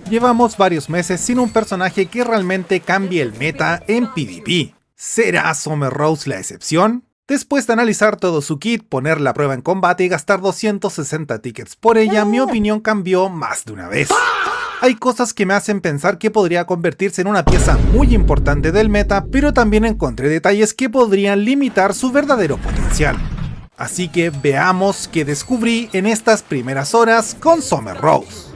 Llevamos varios meses sin un personaje que realmente cambie el meta en PvP. ¿Será Summer Rose la excepción? Después de analizar todo su kit, ponerla a prueba en combate y gastar 260 tickets por ella, mi opinión cambió más de una vez. Hay cosas que me hacen pensar que podría convertirse en una pieza muy importante del meta, pero también encontré detalles que podrían limitar su verdadero potencial. Así que veamos qué descubrí en estas primeras horas con Summer Rose.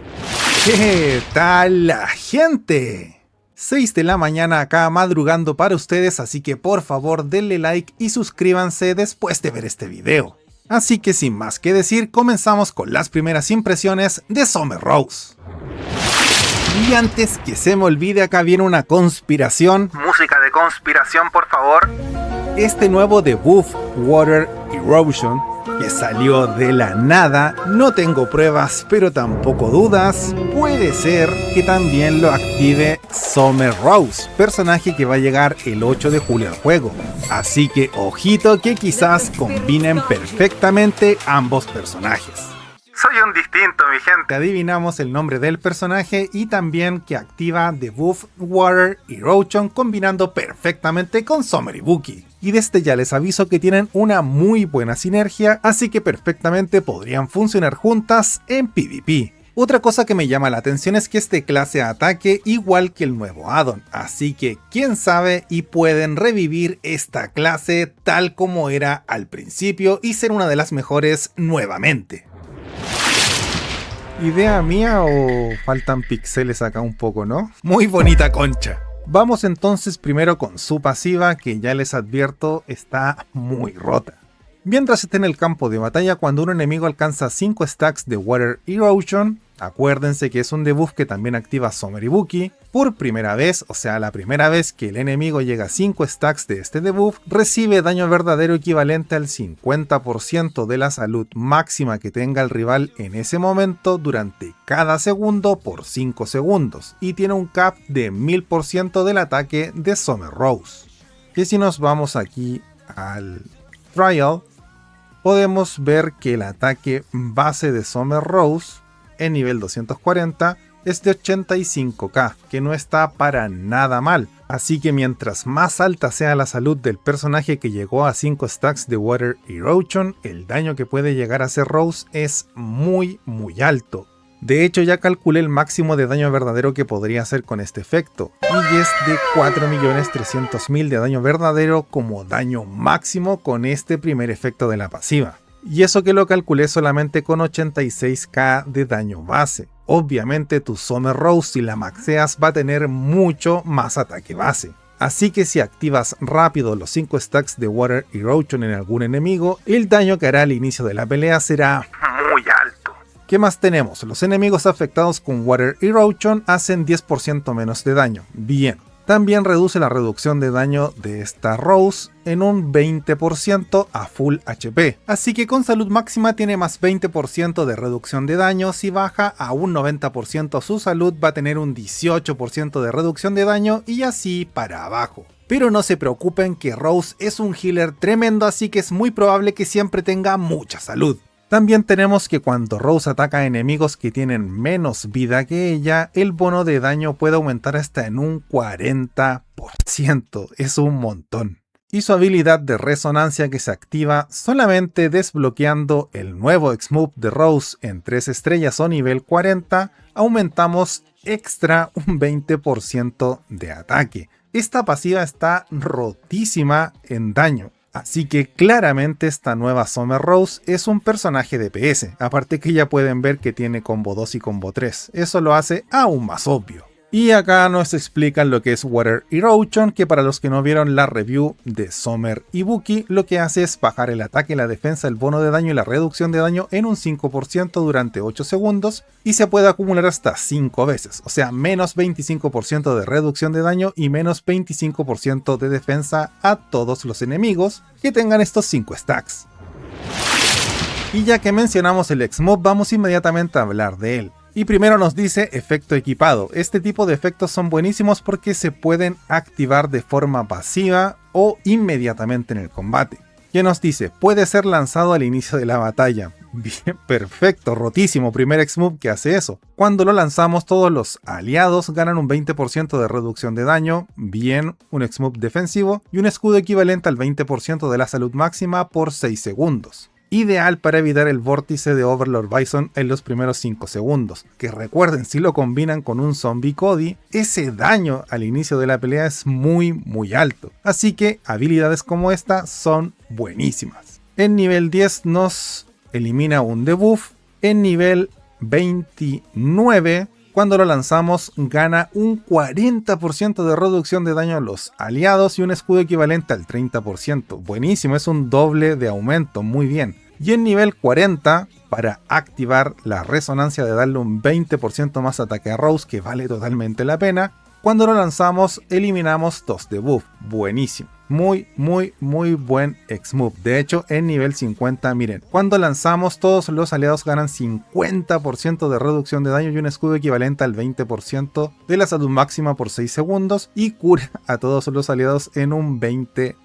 ¿Qué tal la gente? 6 de la mañana acá madrugando para ustedes, así que por favor denle like y suscríbanse después de ver este video. Así que sin más que decir, comenzamos con las primeras impresiones de Summer Rose. Y antes que se me olvide, acá viene una conspiración. Música de conspiración, por favor. Este nuevo debuff, Water Erosion, que salió de la nada, no tengo pruebas pero tampoco dudas, puede ser que también lo active Summer Rose, personaje que va a llegar el 8 de julio al juego. Así que ojito que quizás combinen perfectamente ambos personajes. Soy un distinto, mi gente. Adivinamos el nombre del personaje y también que activa debuff Water Erosion combinando perfectamente con Summer Ibuki. Y desde ya les aviso que tienen una muy buena sinergia, así que perfectamente podrían funcionar juntas en PvP. Otra cosa que me llama la atención es que este clase ataque igual que el nuevo addon, así que quién sabe y pueden revivir esta clase tal como era al principio y ser una de las mejores nuevamente. ¿Idea mía o faltan píxeles acá un poco, no? Muy bonita concha. Vamos entonces primero con su pasiva, que ya les advierto está muy rota. Mientras esté en el campo de batalla, cuando un enemigo alcanza 5 stacks de Water Erosion, acuérdense que es un debuff que también activa Summer Ibuki, por primera vez, o sea la primera vez que el enemigo llega a 5 stacks de este debuff, recibe daño verdadero equivalente al 50% de la salud máxima que tenga el rival en ese momento durante cada segundo por 5 segundos, y tiene un cap de 1000% del ataque de Summer Rose. Que si nos vamos aquí al Trial, podemos ver que el ataque base de Summer Rose en nivel 240 es de 85k, que no está para nada mal. Así que mientras más alta sea la salud del personaje que llegó a 5 stacks de Water Erosion, el daño que puede llegar a hacer Rose es muy alto. De hecho ya calculé el máximo de daño verdadero que podría hacer con este efecto, y es de 4.300.000 de daño verdadero como daño máximo con este primer efecto de la pasiva. Y eso que lo calculé solamente con 86k de daño base. Obviamente tu Summer Rose, si la maxeas, va a tener mucho más ataque base. Así que si activas rápido los 5 stacks de Water Erosion en algún enemigo, el daño que hará al inicio de la pelea será muy alto. ¿Qué más tenemos? Los enemigos afectados con Water Erosion hacen 10% menos de daño. Bien. También reduce la reducción de daño de esta Rose en un 20% a full HP. Así que con salud máxima tiene más 20% de reducción de daño. Si baja a un 90% su salud va a tener un 18% de reducción de daño y así para abajo. Pero no se preocupen que Rose es un healer tremendo, así que es muy probable que siempre tenga mucha salud. También tenemos que cuando Rose ataca a enemigos que tienen menos vida que ella, el bono de daño puede aumentar hasta en un 40%, es un montón. Y su habilidad de resonancia que se activa solamente desbloqueando el nuevo X-Move de Rose en 3 estrellas o nivel 40, aumentamos extra un 20% de ataque. Esta pasiva está rotísima en daño. Así que claramente esta nueva Summer Rose es un personaje de PS, aparte que ya pueden ver que tiene combo 2 y combo 3, eso lo hace aún más obvio. Y acá nos explican lo que es Water Erosion, que para los que no vieron la review de Summer Ibuki, lo que hace es bajar el ataque, la defensa, el bono de daño y la reducción de daño en un 5% durante 8 segundos y se puede acumular hasta 5 veces, o sea, menos 25% de reducción de daño y menos 25% de defensa a todos los enemigos que tengan estos 5 stacks. Y ya que mencionamos el X-Move, vamos inmediatamente a hablar de él. Y primero nos dice efecto equipado. Este tipo de efectos son buenísimos porque se pueden activar de forma pasiva o inmediatamente en el combate. que nos dice, puede ser lanzado al inicio de la batalla. Bien, perfecto, rotísimo, primer X-Move que hace eso. Cuando lo lanzamos, todos los aliados ganan un 20% de reducción de daño, bien, un X-Move defensivo y un escudo equivalente al 20% de la salud máxima por 6 segundos. Ideal para evitar el vórtice de Overlord Bison en los primeros 5 segundos, que recuerden, si lo combinan con un Zombie Cody, ese daño al inicio de la pelea es muy alto, así que habilidades como esta son buenísimas. En nivel 10 nos elimina un debuff, en nivel 29 cuando lo lanzamos gana un 40% de reducción de daño a los aliados y un escudo equivalente al 30%. Buenísimo, es un doble de aumento, muy bien. Y en nivel 40, para activar la resonancia de darle un 20% más ataque a Rose, que vale totalmente la pena, cuando lo lanzamos eliminamos 2 debuff. Buenísimo. Muy buen X-Move. De hecho, en nivel 50, miren, cuando lanzamos todos los aliados ganan 50% de reducción de daño y un escudo equivalente al 20% de la salud máxima por 6 segundos y cura a todos los aliados en un 20%.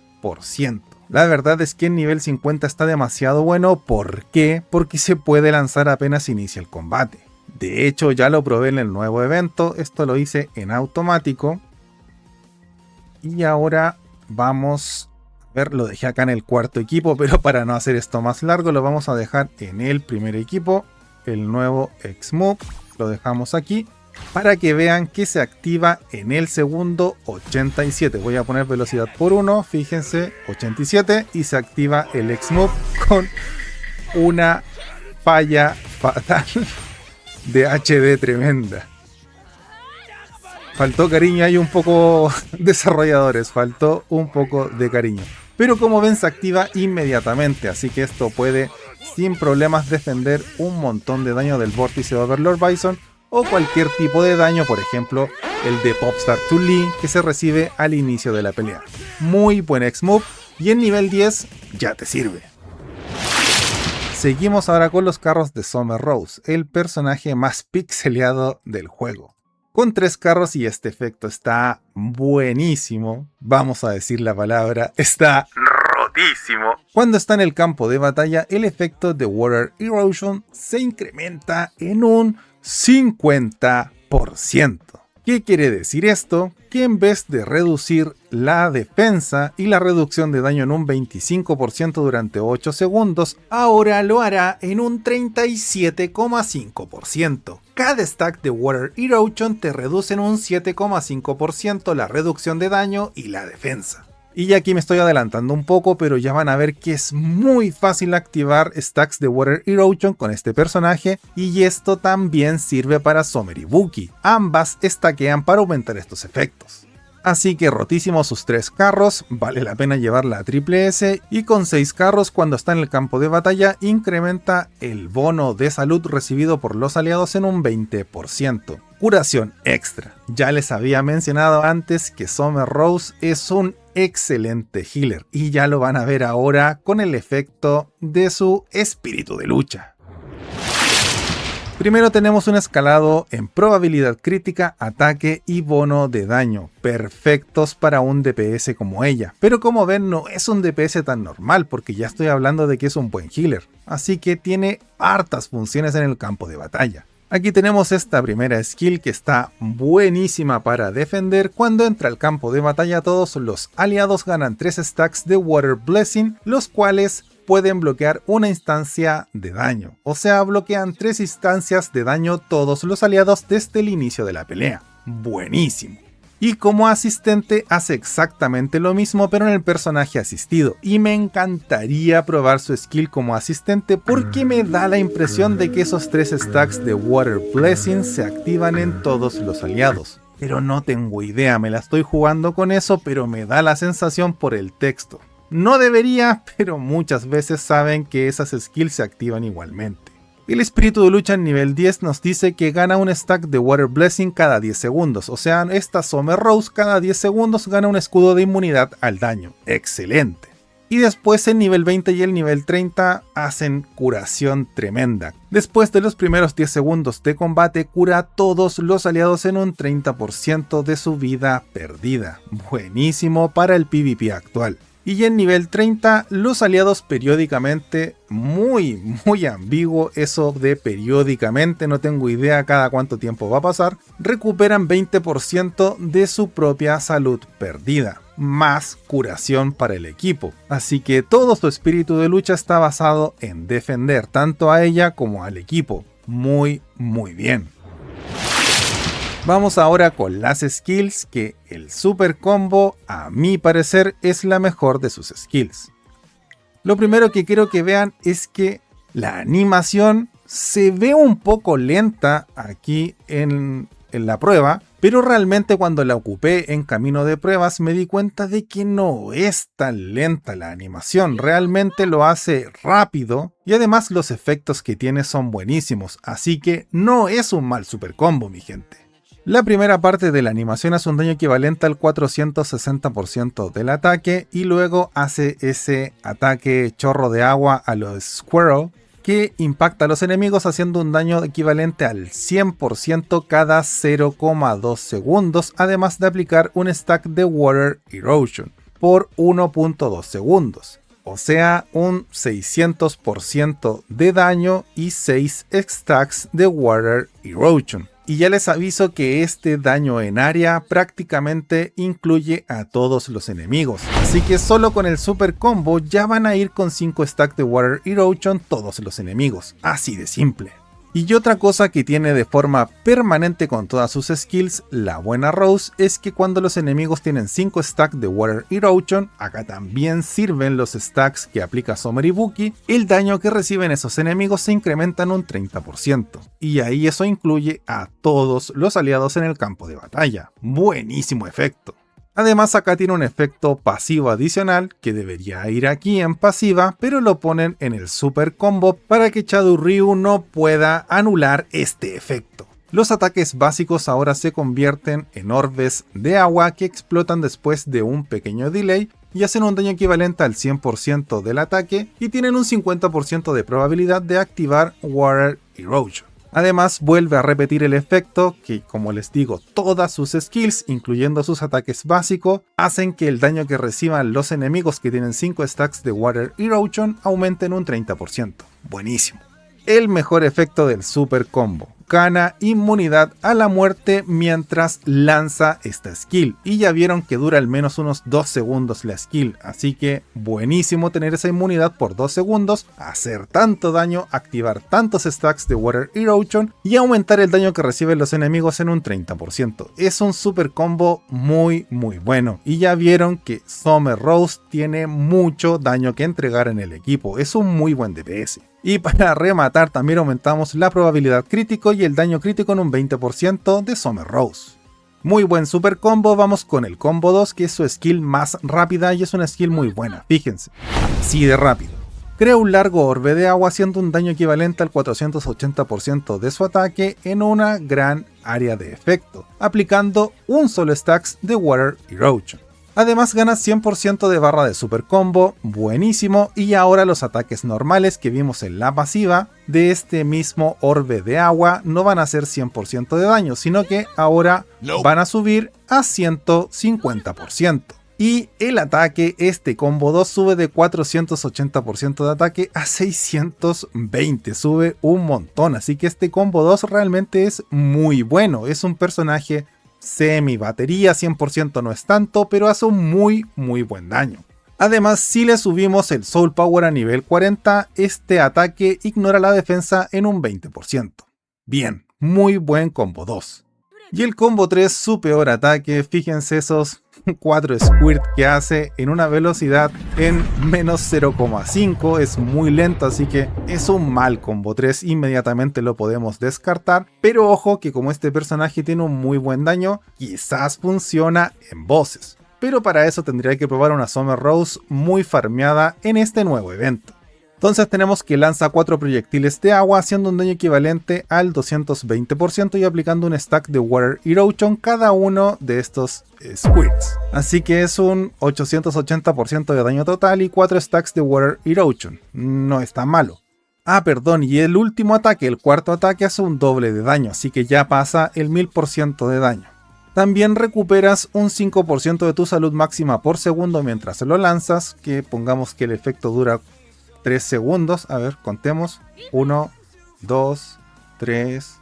La verdad es que en nivel 50 está demasiado bueno. ¿Por qué? Porque se puede lanzar apenas inicia el combate. De hecho, ya lo probé en el nuevo evento, esto lo hice en automático. Y ahora vamos a ver, lo dejé acá en el cuarto equipo, pero para no hacer esto más largo, lo vamos a dejar en el primer equipo. El nuevo X-Move, lo dejamos aquí, para que vean que se activa en el segundo 87. Voy a poner velocidad por 1, fíjense, 87, y se activa el X-Move con una falla fatal de HD tremenda. Faltó cariño ahí un poco, desarrolladores, faltó un poco de cariño. Pero como ven se activa inmediatamente, así que esto puede sin problemas defender un montón de daño del vórtice de Overlord Bison o cualquier tipo de daño, por ejemplo el de Popstar Chun-Li que se recibe al inicio de la pelea. Muy buen X-Move y en nivel 10 ya te sirve. Seguimos ahora con los carros de Summer Rose, el personaje más pixeleado del juego. Con 3 carros y este efecto está buenísimo. Vamos a decir la palabra, está rotísimo. Cuando está en el campo de batalla, el efecto de Water Erosion se incrementa en un 50%. ¿Qué quiere decir esto? Que en vez de reducir la defensa y la reducción de daño en un 25% durante 8 segundos, ahora lo hará en un 37,5%. Cada stack de Water Erosion te reduce en un 7,5% la reducción de daño y la defensa. Y aquí me estoy adelantando un poco, pero ya van a ver que es muy fácil activar stacks de Water Erosion con este personaje, y esto también sirve para Summer y Buki. Ambas stackean para aumentar estos efectos. Así que rotísimos sus 3 carros, vale la pena llevarla a triple S, y con 6 carros cuando está en el campo de batalla incrementa el bono de salud recibido por los aliados en un 20%. Curación extra. Ya les había mencionado antes que Summer Rose es un excelente healer y ya lo van a ver ahora con el efecto de su espíritu de lucha. Primero tenemos un escalado en probabilidad crítica, ataque y bono de daño, perfectos para un DPS como ella, pero como ven no es un DPS tan normal porque ya estoy hablando de que es un buen healer, así que tiene hartas funciones en el campo de batalla. Aquí tenemos esta primera skill que está buenísima para defender. Cuando entra al campo de batalla todos los aliados ganan 3 stacks de Water Blessing, los cuales pueden bloquear una instancia de daño. O sea, bloquean 3 instancias de daño todos los aliados desde el inicio de la pelea. Buenísimo. Y como asistente hace exactamente lo mismo pero en el personaje asistido, y me encantaría probar su skill como asistente porque me da la impresión de que esos 3 stacks de Water Blessing se activan en todos los aliados. Pero no tengo idea, me la estoy jugando con eso, pero me da la sensación por el texto. No debería, pero muchas veces saben que esas skills se activan igualmente. El espíritu de lucha en nivel 10 nos dice que gana un stack de Water Blessing cada 10 segundos, o sea, esta Summer Rose cada 10 segundos gana un escudo de inmunidad al daño. ¡Excelente! Y después el nivel 20 y el nivel 30 hacen curación tremenda. Después de los primeros 10 segundos de combate cura a todos los aliados en un 30% de su vida perdida. Buenísimo para el PvP actual. Y en nivel 30, los aliados periódicamente, muy ambiguo eso de periódicamente, no tengo idea cada cuánto tiempo va a pasar, recuperan 20% de su propia salud perdida, más curación para el equipo. Así que todo su espíritu de lucha está basado en defender tanto a ella como al equipo. Muy bien. Vamos ahora con las skills, que el super combo a mi parecer es la mejor de sus skills. Lo primero que quiero que vean es que la animación se ve un poco lenta aquí en la prueba, pero realmente cuando la ocupé en camino de pruebas me di cuenta de que no es tan lenta la animación, realmente lo hace rápido y además los efectos que tiene son buenísimos, así que no es un mal super combo, mi gente. La primera parte de la animación hace un daño equivalente al 460% del ataque y luego hace ese ataque chorro de agua a los Squirrel que impacta a los enemigos haciendo un daño equivalente al 100% cada 0,2 segundos, además de aplicar un stack de Water Erosion por 1.2 segundos. O sea, un 600% de daño y 6 stacks de Water Erosion. Y ya les aviso que este daño en área prácticamente incluye a todos los enemigos. Así que solo con el super combo ya van a ir con 5 stacks de Water Erosion todos los enemigos. Así de simple. Y otra cosa que tiene de forma permanente con todas sus skills la buena Rose es que cuando los enemigos tienen 5 stacks de Water Erosion, acá también sirven los stacks que aplica Summer Ibuki, el daño que reciben esos enemigos se incrementa en un 30%. Y ahí eso incluye a todos los aliados en el campo de batalla. Buenísimo efecto. Además acá tiene un efecto pasivo adicional que debería ir aquí en pasiva, pero lo ponen en el super combo para que Chadou-Ryu no pueda anular este efecto. Los ataques básicos ahora se convierten en orbes de agua que explotan después de un pequeño delay y hacen un daño equivalente al 100% del ataque y tienen un 50% de probabilidad de activar Water Erosion. Además vuelve a repetir el efecto que, como les digo, todas sus skills, incluyendo sus ataques básicos, hacen que el daño que reciban los enemigos que tienen 5 stacks de Water Erosion aumente en un 30%. Buenísimo. El mejor efecto del super combo. Gana inmunidad a la muerte mientras lanza esta skill. Y ya vieron que dura al menos unos 2 segundos la skill. Así que buenísimo tener esa inmunidad por 2 segundos, hacer tanto daño, activar tantos stacks de Water Erosion y aumentar el daño que reciben los enemigos en un 30%. Es un super combo muy bueno. Y ya vieron que Summer Rose tiene mucho daño que entregar en el equipo. Es un muy buen DPS. Y para rematar también aumentamos la probabilidad crítico y el daño crítico en un 20% de Summer Rose. Muy buen super combo, vamos con el combo 2 que es su skill más rápida y es una skill muy buena, fíjense, así de rápido. Crea un largo orbe de agua haciendo un daño equivalente al 480% de su ataque en una gran área de efecto, aplicando un solo stacks de Water Erosion. Además gana 100% de barra de super combo, buenísimo, y ahora los ataques normales que vimos en la pasiva de este mismo orbe de agua no van a hacer 100% de daño, sino que ahora van a subir a 150%. Y el ataque, este combo 2 sube de 480% de ataque a 620, sube un montón, así que este combo 2 realmente es muy bueno, es un personaje semi batería, 100% no es tanto, pero hace un muy buen daño. Además, si le subimos el Soul Power a nivel 40, este ataque ignora la defensa en un 20%. Bien, muy buen combo 2. Y el combo 3, su peor ataque, fíjense esos 4 squirt que hace en una velocidad en menos 0,5, es muy lento, así que es un mal combo 3, inmediatamente lo podemos descartar, pero ojo que como este personaje tiene un muy buen daño, quizás funciona en bosses, pero para eso tendría que probar una Summer Rose muy farmeada en este nuevo evento. Entonces tenemos que lanza 4 proyectiles de agua haciendo un daño equivalente al 220% y aplicando un stack de Water Erosion cada uno de estos squirts. Así que es un 880% de daño total y 4 stacks de Water Erosion. No está malo. Ah, perdón, y el último ataque, el cuarto ataque, hace un doble de daño, así que ya pasa el 1000% de daño. También recuperas un 5% de tu salud máxima por segundo mientras lo lanzas, que pongamos que el efecto dura 3 segundos. A ver, contemos. 1, 2, 3,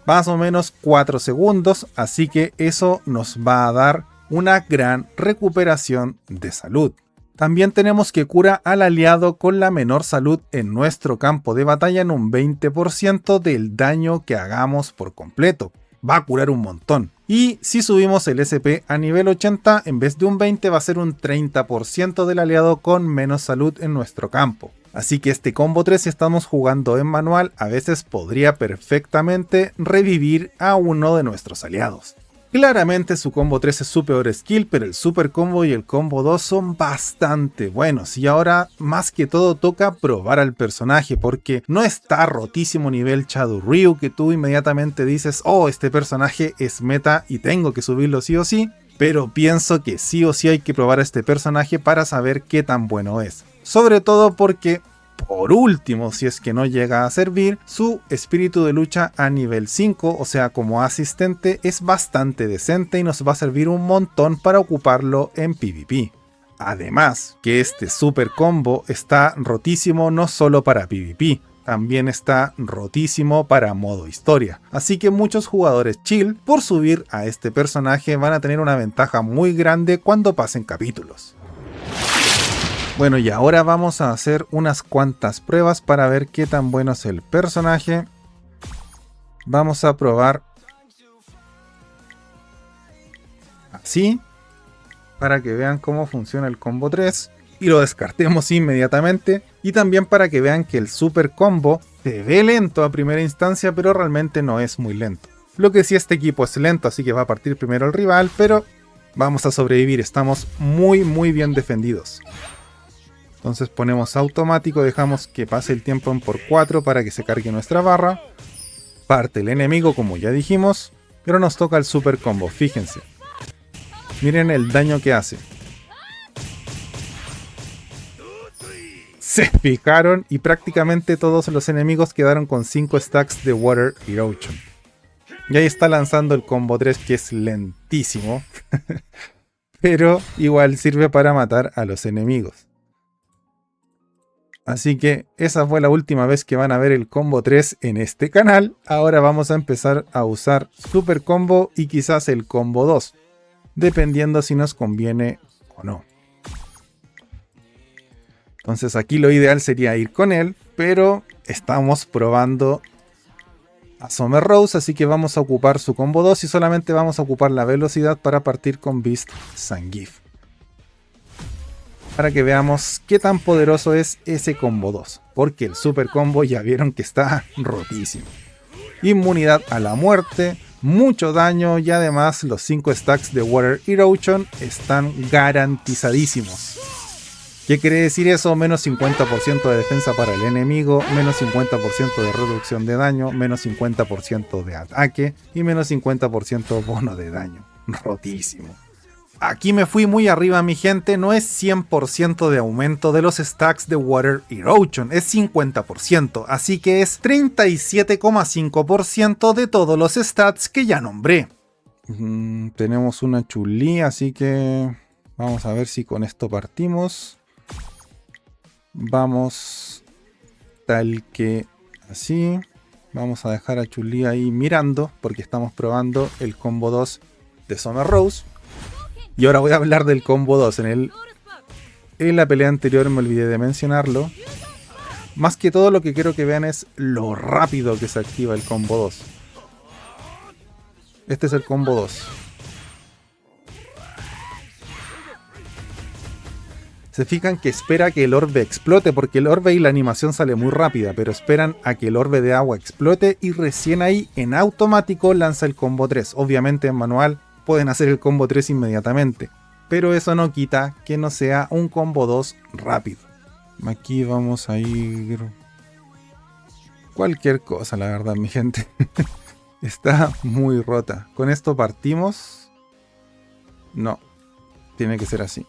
más o menos 4 segundos. Así que eso nos va a dar una gran recuperación de salud. También tenemos que cura al aliado con la menor salud en nuestro campo de batalla en un 20% del daño que hagamos por completo. Va a curar un montón. Y si subimos el SP a nivel 80, en vez de un 20 va a ser un 30% del aliado con menos salud en nuestro campo. Así que este combo 3, si estamos jugando en manual, a veces podría perfectamente revivir a uno de nuestros aliados. Claramente su combo 3 es su peor skill, pero el super combo y el combo 2 son bastante buenos. Y ahora más que todo toca probar al personaje, porque no está rotísimo nivel Shadow Ryu que tú inmediatamente dices, oh, este personaje es meta y tengo que subirlo sí o sí. Pero pienso que sí o sí hay que probar a este personaje para saber qué tan bueno es. Sobre todo porque, por último, si es que no llega a servir, su espíritu de lucha a nivel 5, o sea como asistente, es bastante decente y nos va a servir un montón para ocuparlo en PvP. Además, que este super combo está rotísimo no solo para PvP, también está rotísimo para modo historia. Así que muchos jugadores chill, por subir a este personaje, van a tener una ventaja muy grande cuando pasen capítulos. Bueno, y ahora vamos a hacer unas cuantas pruebas para ver qué tan bueno es el personaje. Vamos a probar así, para que vean cómo funciona el combo 3 y lo descartemos inmediatamente. Y también para que vean que el super combo se ve lento a primera instancia, pero realmente no es muy lento. Lo que sí, este equipo es lento, así que va a partir primero el rival, pero vamos a sobrevivir, estamos muy bien defendidos. Entonces ponemos automático, dejamos que pase el tiempo en por 4 para que se cargue nuestra barra. Parte el enemigo como ya dijimos, pero nos toca el super combo, fíjense. Miren el daño que hace. Se fijaron y prácticamente todos los enemigos quedaron con 5 stacks de Water Erosion. Y ahí está lanzando el combo 3 que es lentísimo. Pero igual sirve para matar a los enemigos. Así que esa fue la última vez que van a ver el combo 3 en este canal. Ahora vamos a empezar a usar super combo y quizás el combo 2. Dependiendo si nos conviene o no. Entonces aquí lo ideal sería ir con él. Pero estamos probando a Summer Rose. Así que vamos a ocupar su combo 2 y solamente vamos a ocupar la velocidad para partir con Beast Zangief. Para que veamos qué tan poderoso es ese combo 2. Porque el super combo ya vieron que está rotísimo. Inmunidad a la muerte, mucho daño y además los 5 stacks de Water Erosion están garantizadísimos. ¿Qué quiere decir eso? Menos 50% de defensa para el enemigo, menos 50% de reducción de daño, menos 50% de ataque y menos 50% bono de daño. Rotísimo. Aquí me fui muy arriba, mi gente, no es 100% de aumento de los stacks de Water Erosion, es 50%, así que es 37,5% de todos los stats que ya nombré. Tenemos una Chun-Li, así que vamos a ver si con esto partimos. Vamos tal que así, vamos a dejar a Chun-Li ahí mirando, porque estamos probando el combo 2 de Summer Rose. Y ahora voy a hablar del combo 2. En la pelea anterior me olvidé de mencionarlo. Más que todo lo que quiero que vean es lo rápido que se activa el combo 2. Este es el combo 2. Se fijan que espera que el orbe explote, porque el orbe y la animación sale muy rápida, pero esperan a que el orbe de agua explote y recién ahí en automático lanza el combo 3. Obviamente en manual pueden hacer el combo 3 inmediatamente, pero eso no quita que no sea un combo 2 rápido. Aquí vamos a ir cualquier cosa, la verdad, mi gente. Está muy rota. ¿Con esto partimos? No, tiene que ser así.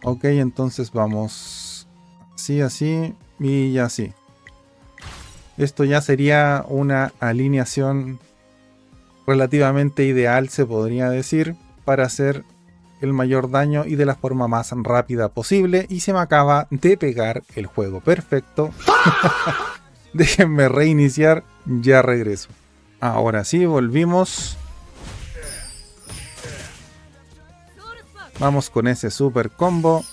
Ok, entonces vamos así, así y así. Esto ya sería una alineación relativamente ideal, se podría decir, para hacer el mayor daño y de la forma más rápida posible. Y se me acaba de pegar el juego. Perfecto. Déjenme reiniciar, ya regreso. Ahora sí, volvimos. Vamos con ese super combo.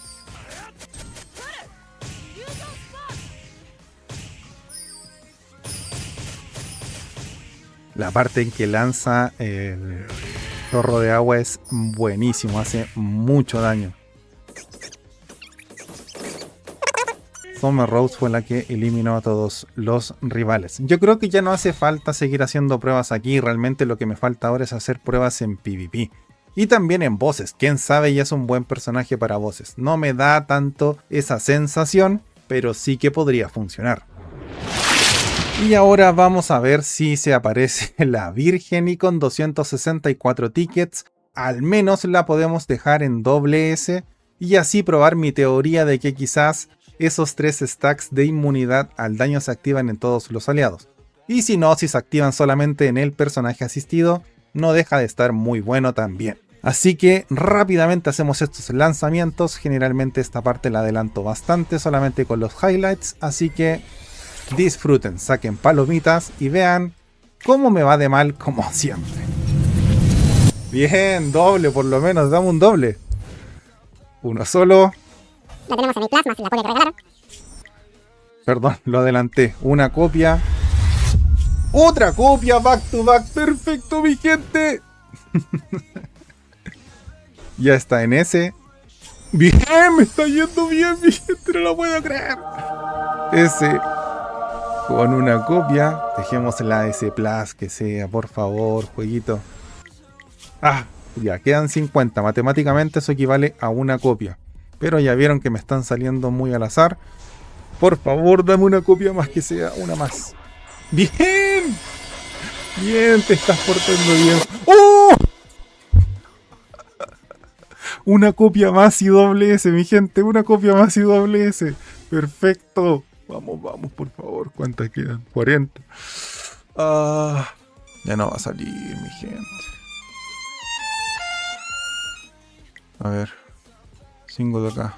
La parte en que lanza el chorro de agua es buenísimo, hace mucho daño. Summer Rose fue la que eliminó a todos los rivales. Yo creo que ya no hace falta seguir haciendo pruebas aquí. Realmente lo que me falta ahora es hacer pruebas en PvP. Y también en voces. Quién sabe, ya es un buen personaje para voces. No me da tanto esa sensación, pero sí que podría funcionar. Y ahora vamos a ver si se aparece la Virgen, y con 264 tickets al menos la podemos dejar en S y así probar mi teoría de que quizás esos 3 stacks de inmunidad al daño se activan en todos los aliados. Y si no, si se activan solamente en el personaje asistido, no deja de estar muy bueno también. Así que rápidamente hacemos estos lanzamientos. Generalmente esta parte la adelanto bastante solamente con los highlights, así que disfruten, saquen palomitas y vean cómo me va de mal como siempre. Bien, doble por lo menos, dame un doble. Uno solo. Lo tenemos en el plasma, la copia que regalaron. Perdón, lo adelanté. Una copia. Otra copia, back to back. Perfecto, mi gente. Ya está en ese. Bien, me está yendo bien, mi gente, no lo puedo creer. Ese. Con una copia. Dejemos la S Plus que sea, por favor, jueguito. Ah, ya, quedan 50. Matemáticamente eso equivale a una copia. Pero ya vieron que me están saliendo muy al azar. Por favor, dame una copia más, que sea una más. ¡Bien! Bien, te estás portando bien. ¡Oh! Una copia más y S, mi gente. Una copia más y S. Perfecto. Vamos, vamos, por favor. ¿Cuántas quedan? 40. Ya no va a salir, mi gente. A ver. 5 de acá.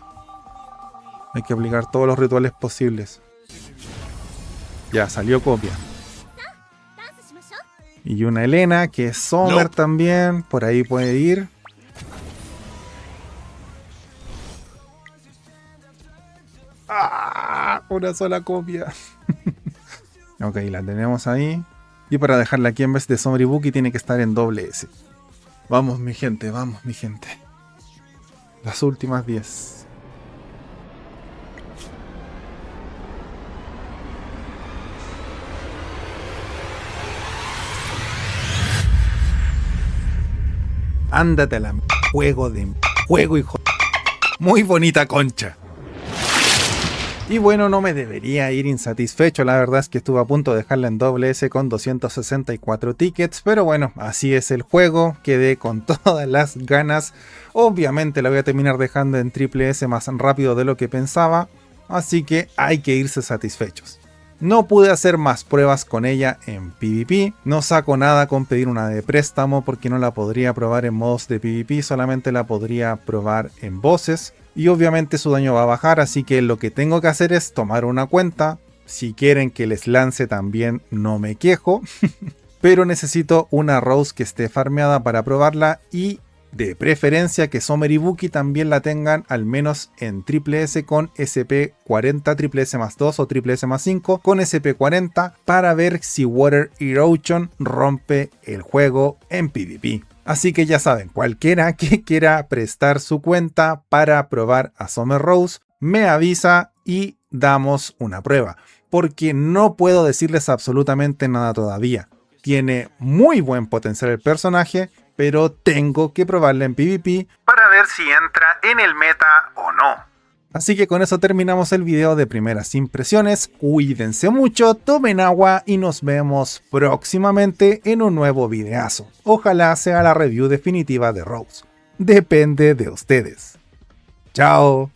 Hay que aplicar todos los rituales posibles. Ya, salió copia. Y una Elena, que es Summer también. Por ahí puede ir. ¡Ah! Una sola copia. Ok, la tenemos ahí. Y para dejarla aquí en vez de Summer Ibuki tiene que estar en S. Vamos, mi gente, vamos, mi gente. Las últimas 10. Ándate a la juego de juego, hijo. Muy bonita concha. Y bueno, no me debería ir insatisfecho. La verdad es que estuve a punto de dejarla en S con 264 tickets. Pero bueno, así es el juego. Quedé con todas las ganas. Obviamente la voy a terminar dejando en S más rápido de lo que pensaba. Así que hay que irse satisfechos. No pude hacer más pruebas con ella en PvP. No saco nada con pedir una de préstamo porque no la podría probar en modos de PvP. Solamente la podría probar en voces. Y obviamente su daño va a bajar, así que lo que tengo que hacer es tomar una cuenta. Si quieren que les lance también, no me quejo. Pero necesito una Rose que esté farmeada para probarla. Y de preferencia que Summer Ibuki también la tengan al menos en S con SP40, S más 2 o S más 5 con SP40. Para ver si Water Erosion rompe el juego en PvP. Así que ya saben, cualquiera que quiera prestar su cuenta para probar a Summer Rose, me avisa y damos una prueba. Porque no puedo decirles absolutamente nada todavía. Tiene muy buen potencial el personaje, pero tengo que probarla en PvP para ver si entra en el meta o no. Así que con eso terminamos el video de primeras impresiones. Cuídense mucho, tomen agua y nos vemos próximamente en un nuevo videazo. Ojalá sea la review definitiva de Rose. Depende de ustedes. Chao.